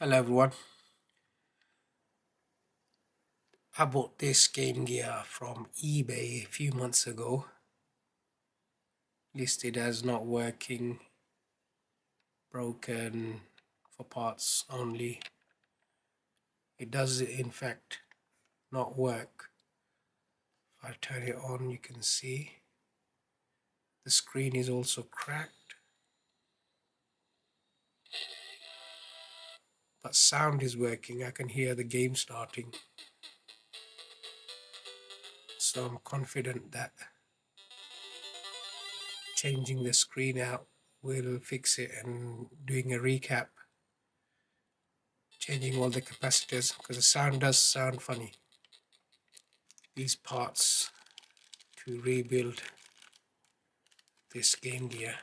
Hello everyone. I bought this Game Gear from eBay a few months ago. Listed as not working, broken, for parts only. It does in fact not work. If I turn it on, you can see the screen is also cracked, but sound is working. I can hear the game starting, so I'm confident that changing the screen out will fix it, and doing a recap, changing all the capacitors, because the sound does sound funny. These parts to rebuild this Game Gear.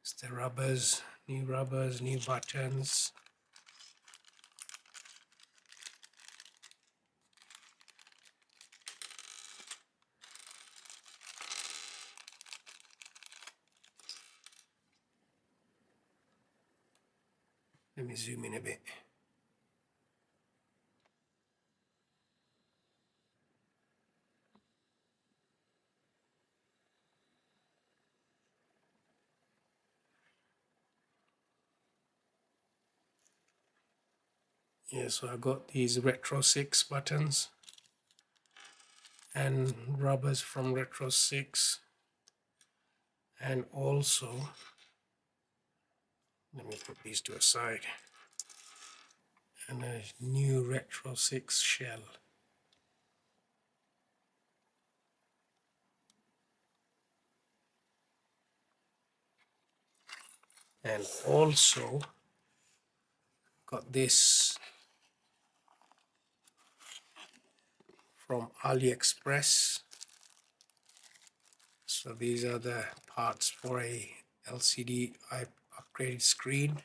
It's the rubbers, new buttons. Let me zoom in a bit. Yeah, so I got these Retro 6 buttons and rubbers from Retro 6, and also, let me put these to a side, and a new Retro 6 shell. And also got this from AliExpress. So these are the parts for a LCD upgraded screen.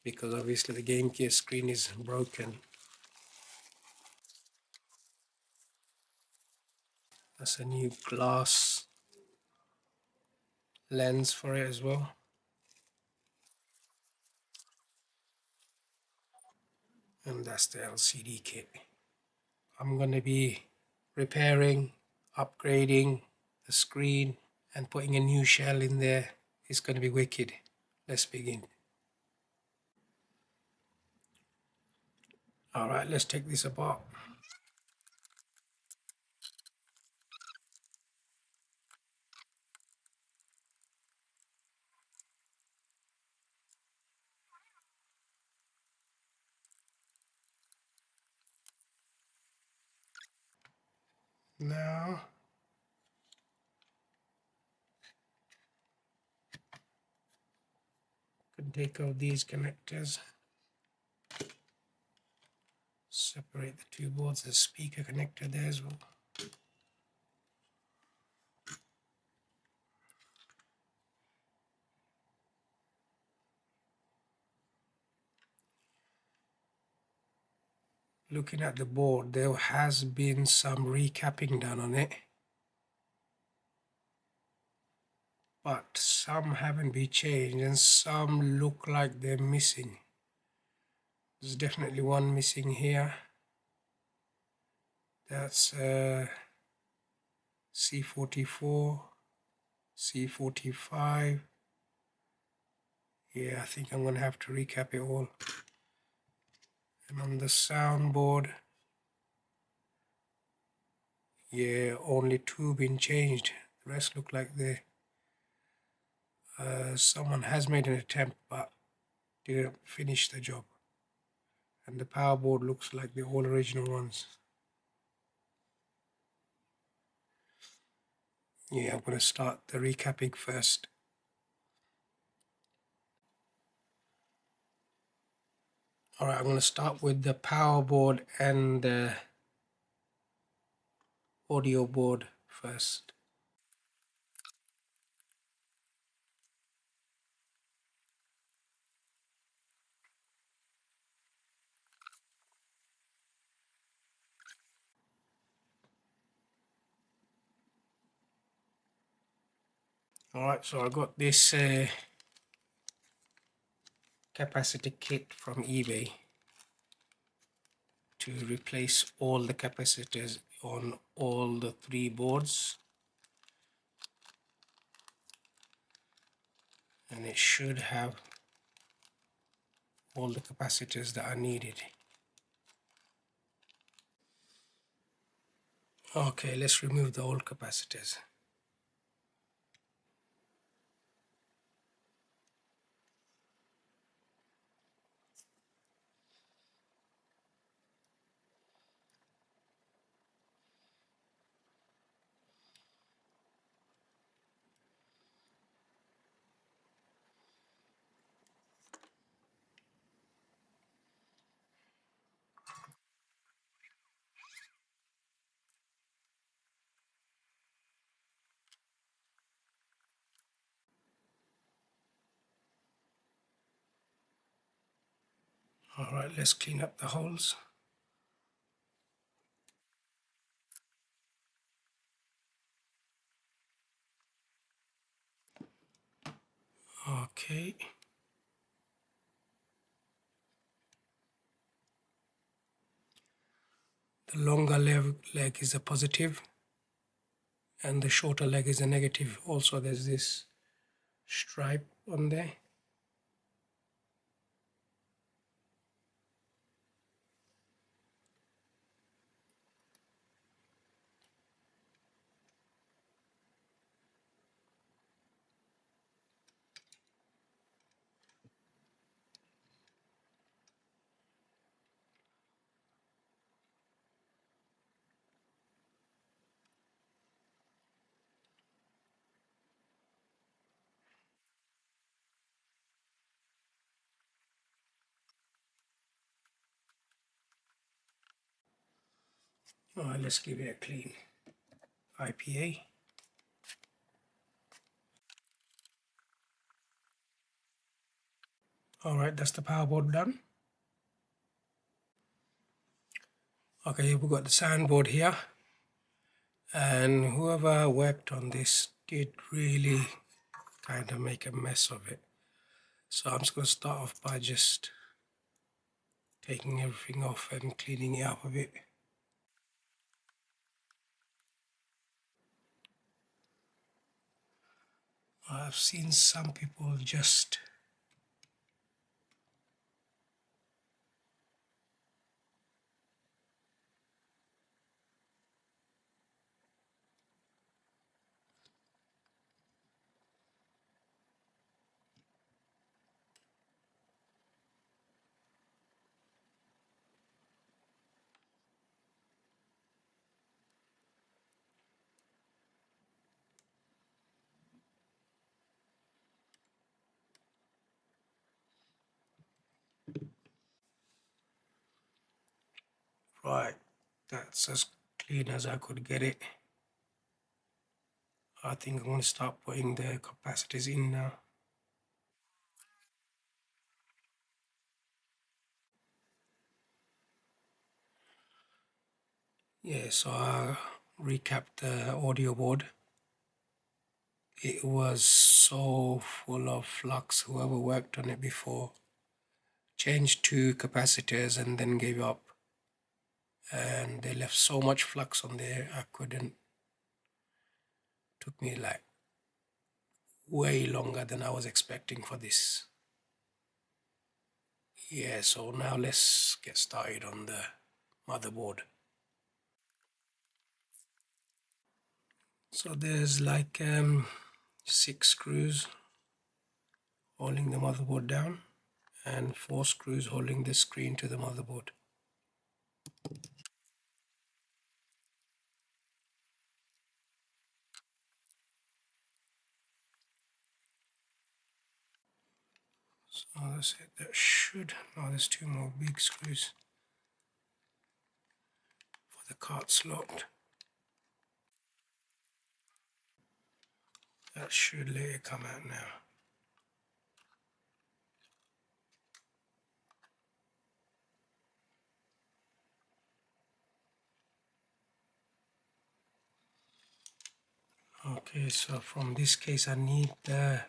Because obviously the Game Gear screen is broken. That's a new glass lens for it as well. And that's the LCD kit. I'm going to be repairing, upgrading the screen and putting a new shell in there. It's going to be wicked. Let's begin. Alright, let's take this apart. Now, I can take out these connectors, separate the two boards, the speaker connector there as well. Looking at the board, there has been some recapping done on it, but some haven't been changed and some look like they're missing. There's definitely one missing here. That's C44, C45. Yeah, I think I'm gonna have to recap it all. And on the soundboard, yeah, only two been changed. The rest look like they someone has made an attempt but didn't finish the job. And the power board looks like the all original ones. Yeah, I'm going to start the recapping first. Alright, I'm going to start with the power board and the audio board first. Alright, so I got this capacitor kit from eBay to replace all the capacitors on all the 3 boards, and it should have all the capacitors that are needed. Okay, let's remove the old capacitors. Alright, let's clean up the holes. Okay. The longer leg is a positive and the shorter leg is a negative. Also, there's this stripe on there. Alright, let's give it a clean. IPA. Alright, that's the power board done. Okay, we've got the soundboard here, and whoever worked on this did really kind of make a mess of it. So I'm just going to start off by just taking everything off and cleaning it up a bit. I've seen some people just right. That's as clean as I could get it. I think I'm going to start putting the capacitors in now. Yeah, so I recapped the audio board. It was so full of flux. Whoever worked on it before changed 2 capacitors and then gave up. And they left so much flux on there, I couldn't. Took me like way longer than I was expecting for this. Yeah, so now let's get started on the motherboard. So there's like 6 screws holding the motherboard down and 4 screws holding the screen to the motherboard. So that's it. That should, no, there's 2 more big screws for the cart slot. That should let it come out now. Okay, so from this case I need the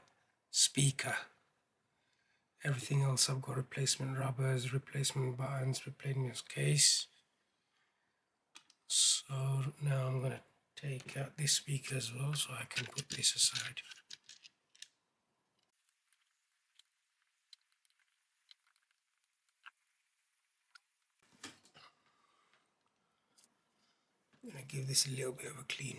speaker. Everything else I've got replacement rubbers, replacement buttons, replacement case. So now I'm going to take out this speaker as well so I can put this aside. I'm going to give this a little bit of a clean.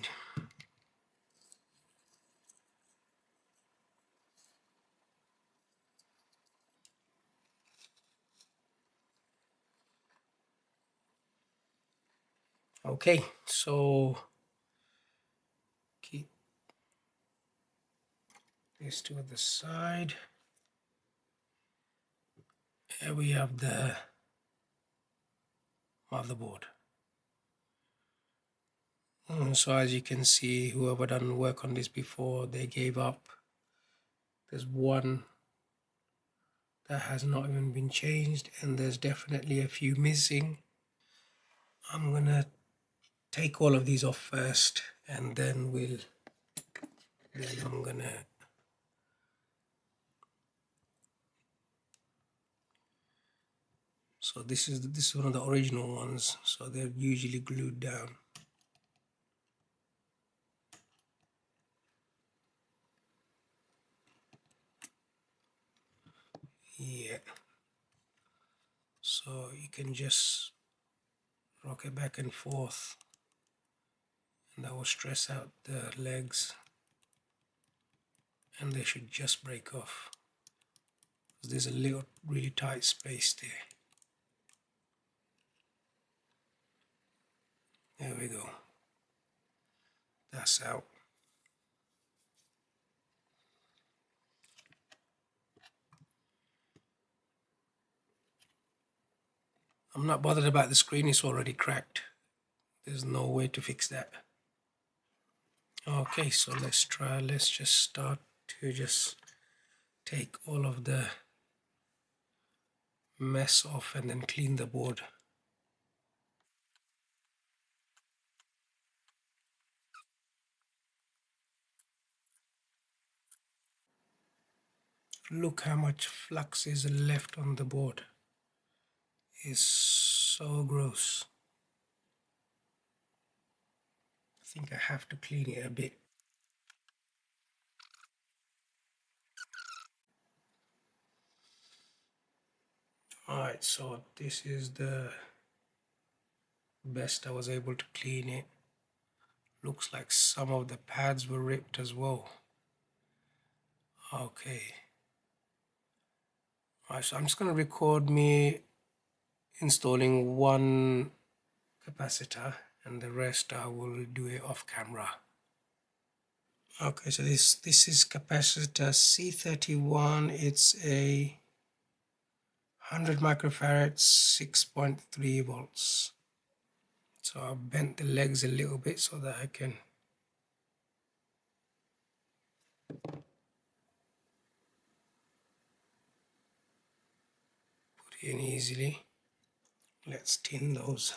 Okay, so keep this to the side. Here we have the motherboard. So as you can see, whoever done work on this before, they gave up. There's one that has not even been changed, and there's definitely a few missing. I'm gonna take all of these off first, and then I'm gonna so this is one of the original ones, so they're usually glued down. Yeah, so you can just rock it back and forth, and that will stress out the legs, and they should just break off. There's a little really tight space there. There we go. That's out. I'm not bothered about the screen, it's already cracked. There's no way to fix that. Okay, so let's just start to just take all of the mess off and then clean the board. Look how much flux is left on the board. It's so gross. I think I have to clean it a bit. Alright, so this is the best I was able to clean it. Looks like some of the pads were ripped as well. Okay. Alright, so I'm just going to record me installing one capacitor, and the rest I will do it off camera. Okay, so this is capacitor C31. It's a 100 microfarads, 6.3 volts. So I've bent the legs a little bit so that I can put it in easily. Let's tin those.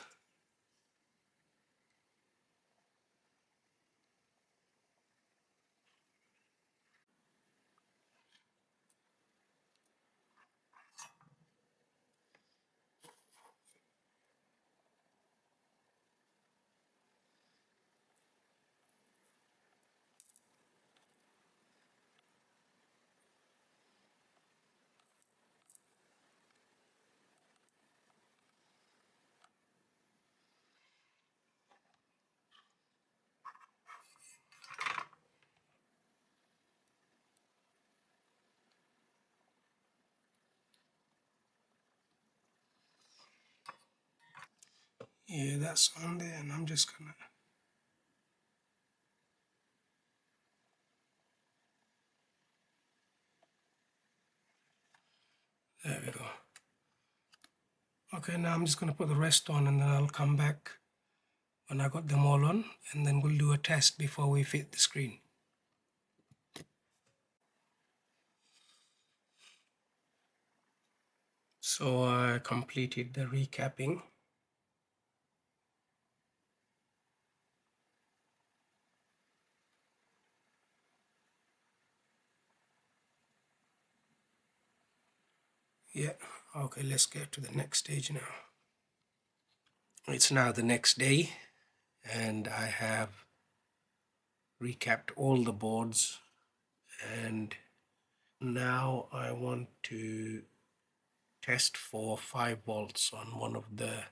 Yeah, that's on there, and I'm just gonna. There we go. Okay, now I'm just gonna put the rest on, and then I'll come back when I got them all on, and then we'll do a test before we fit the screen. So I completed the recapping. Yeah, okay, let's get to the next stage now. It's now the next day, and I have recapped all the boards, and now I want to test for 5 volts on one of the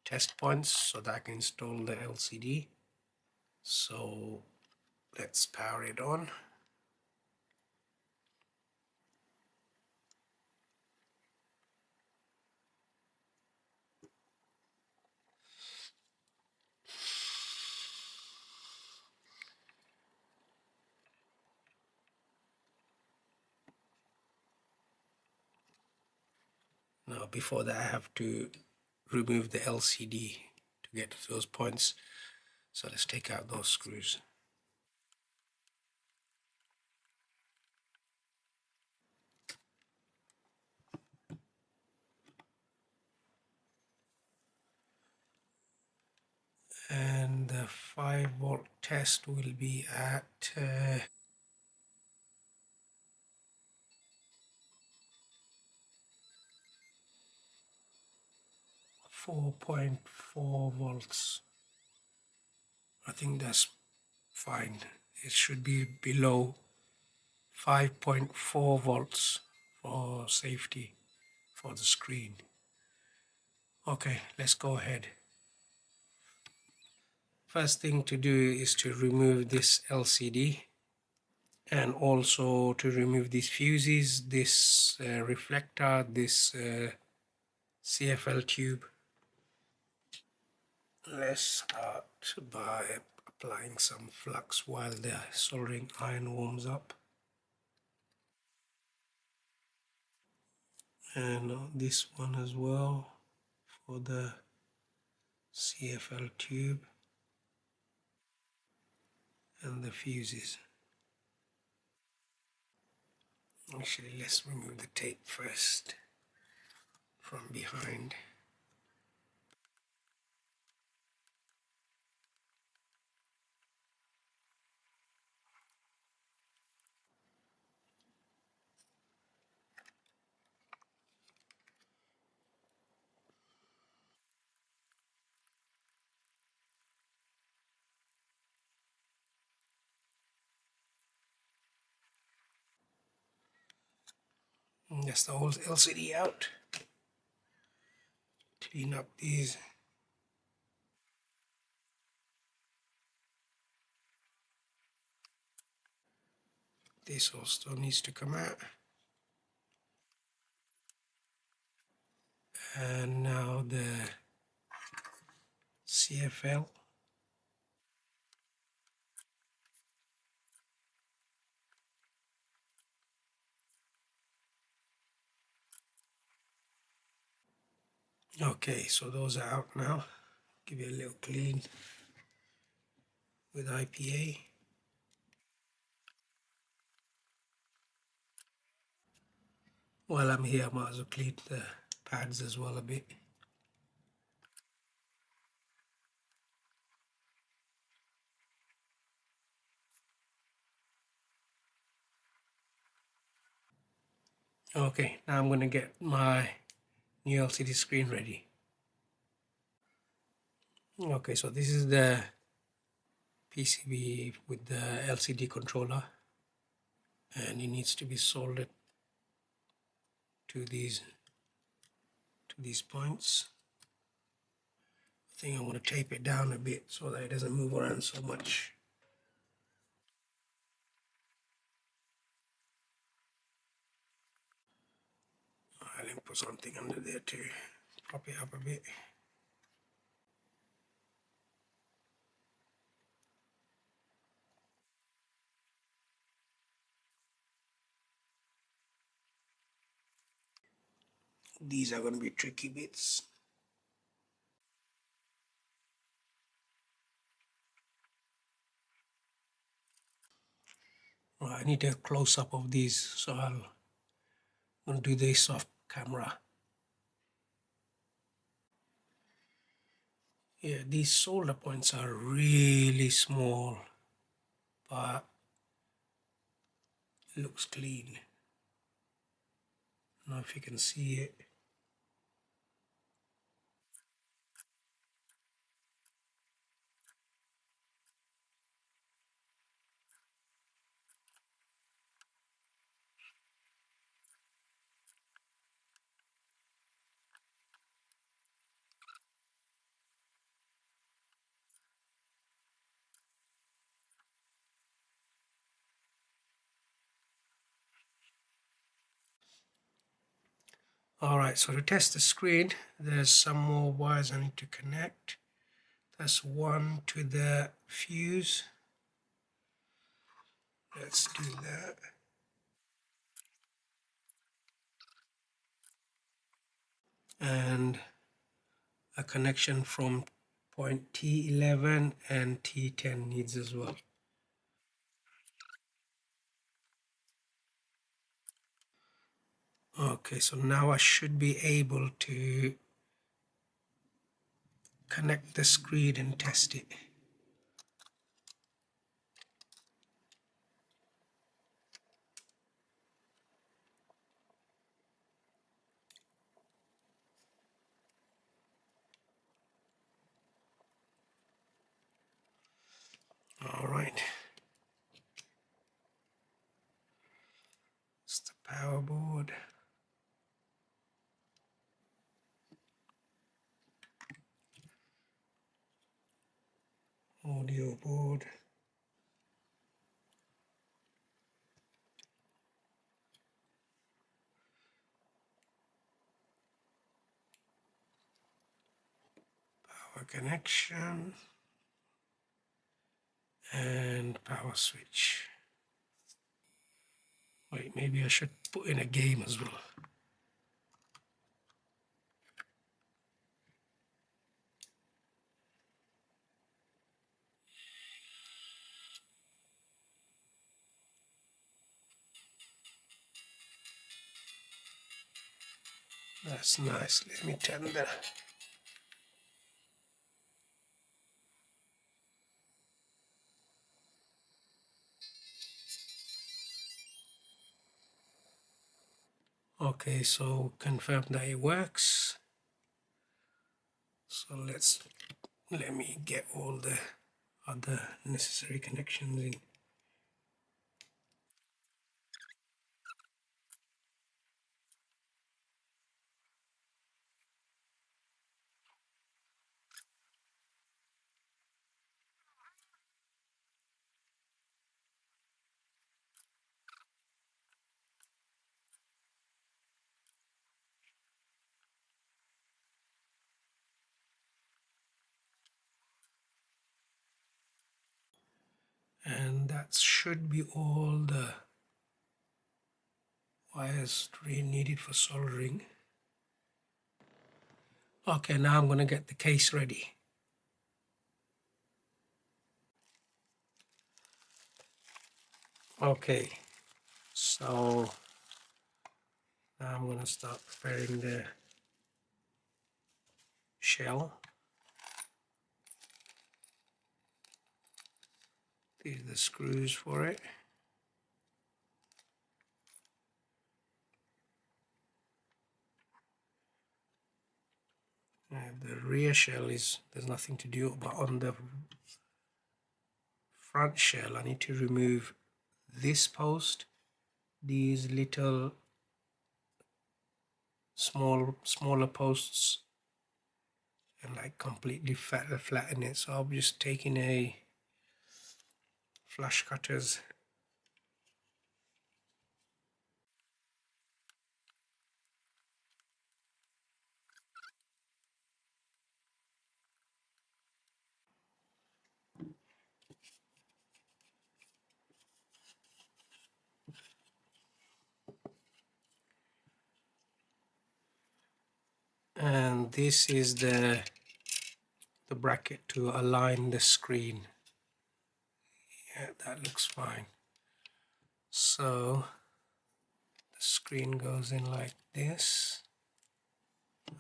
test points so that I can install the LCD. So let's power it on. Now before that I have to remove the LCD to get to those points. So let's take out those screws. And the 5 volt test will be at 4.4 volts. I think that's fine. It should be below 5.4 volts for safety for the screen. Okay, let's go ahead. First thing to do is to remove this LCD, and also to remove these fuses, this reflector, this CFL tube. Let's start by applying some flux while the soldering iron warms up. And this one as well for the CFL tube and the fuses. Actually, let's remove the tape first from behind. That's the whole LCD out. Clean up these. This also needs to come out. And now the CFL. Okay, so those are out now. Give it a little clean with IPA. While I'm here, I might as well clean the pads as well a bit. Okay, now I'm going to get my new LCD screen ready. Okay, so this is the PCB with the LCD controller, and it needs to be soldered to these points. I think I want to tape it down a bit so that it doesn't move around so much. I'll put something under there to prop it up a bit. These are going to be tricky bits. Right, I need a close-up of these, so I'm going to do this off camera. Yeah, these solder points are really small, but it looks clean. I don't know if you can see it. Alright, so to test the screen, there's some more wires I need to connect. That's one to the fuse. Let's do that. And a connection from point T11 and T10 needs as well. Okay, so now I should be able to connect the screen and test it. All right. It's the power board. Audio board. Power connection. And power switch. Wait, maybe I should put in a game as well. That's nice. Let me turn that. Okay, so confirm that it works. So let me get all the other necessary connections in. And that should be all the wires really needed for soldering. Okay, now I'm going to get the case ready. Okay, so now I'm going to start preparing the shell. These are the screws for it. The rear shell there's nothing to do, but on the front shell I need to remove this post, these little smaller posts, and like completely flatten it. So I'm just taking a flush cutters and this is the bracket to align the screen. Yeah, that looks fine. So the screen goes in like this.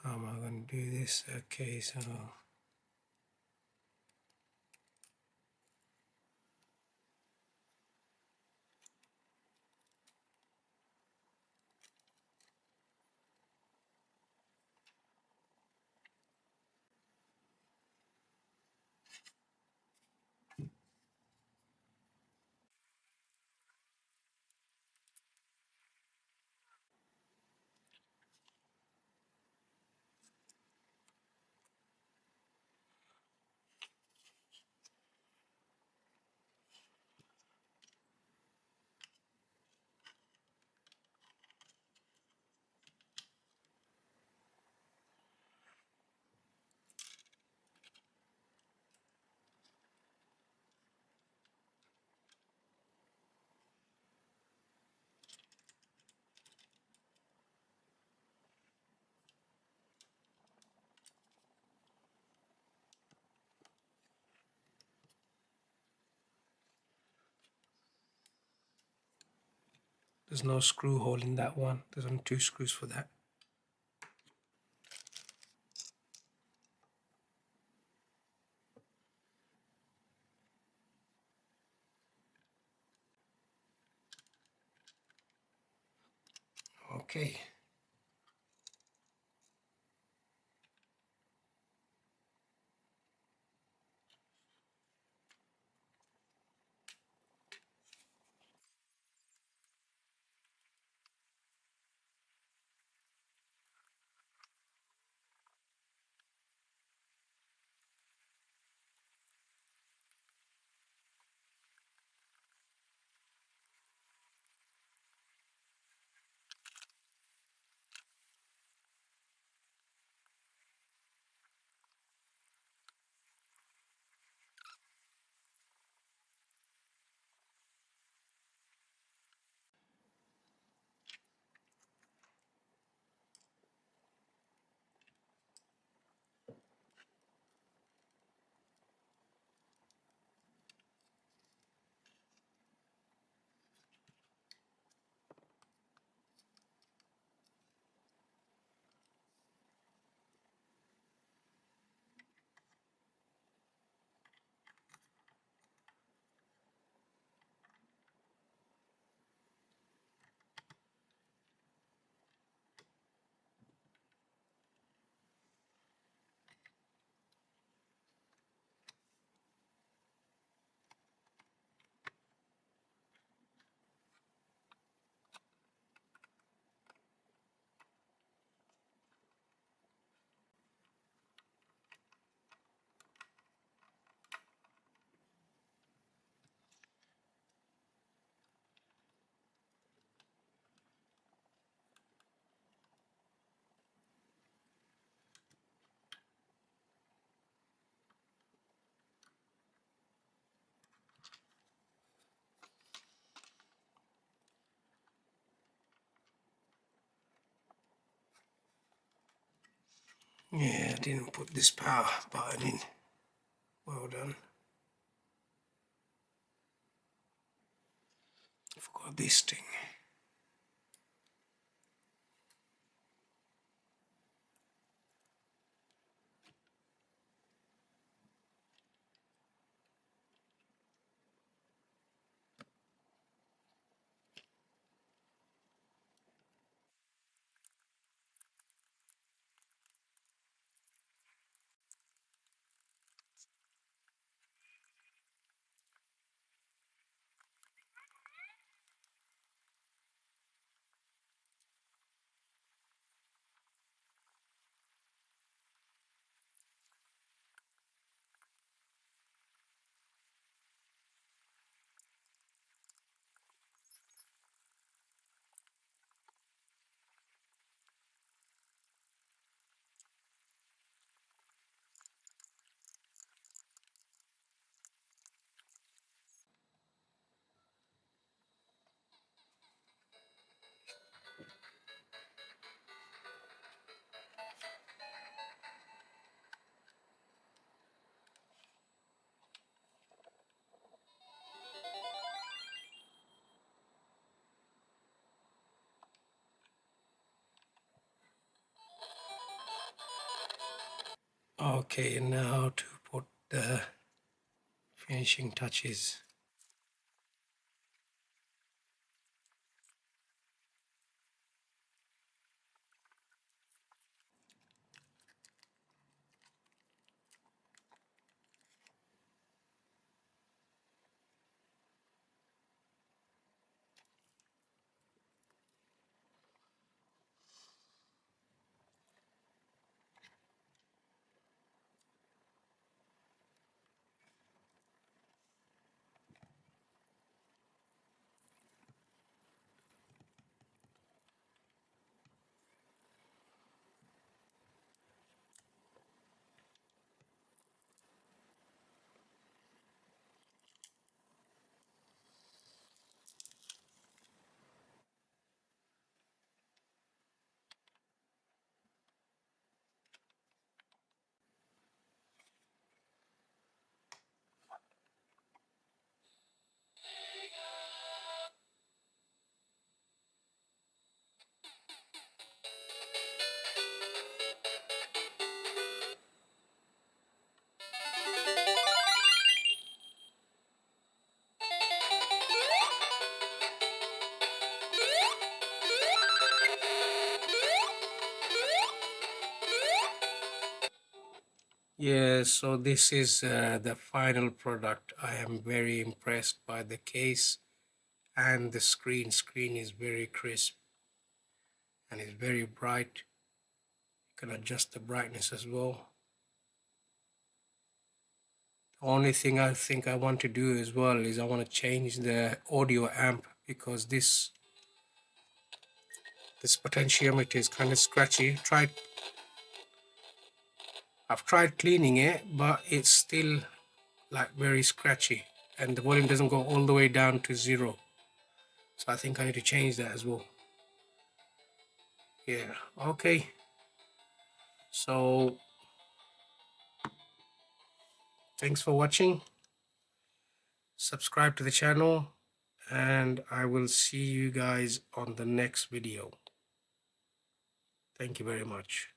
How am I going to do this? Okay, so There's no screw hole in that one. There's only 2 screws for that. Okay. Yeah, I didn't put this power button in. Well done. Forgot this thing. Okay, now to put the finishing touches. Yeah, so this is the final product. I am very impressed by the case and the screen. Screen is very crisp and it's very bright. You can adjust the brightness as well. The only thing I think I want to do as well is I want to change the audio amp, because this potentiometer is kind of scratchy. I've tried cleaning it, but it's still like very scratchy and the volume doesn't go all the way down to 0. So I think I need to change that as well. Yeah, okay. So thanks for watching. Subscribe to the channel and I will see you guys on the next video. Thank you very much.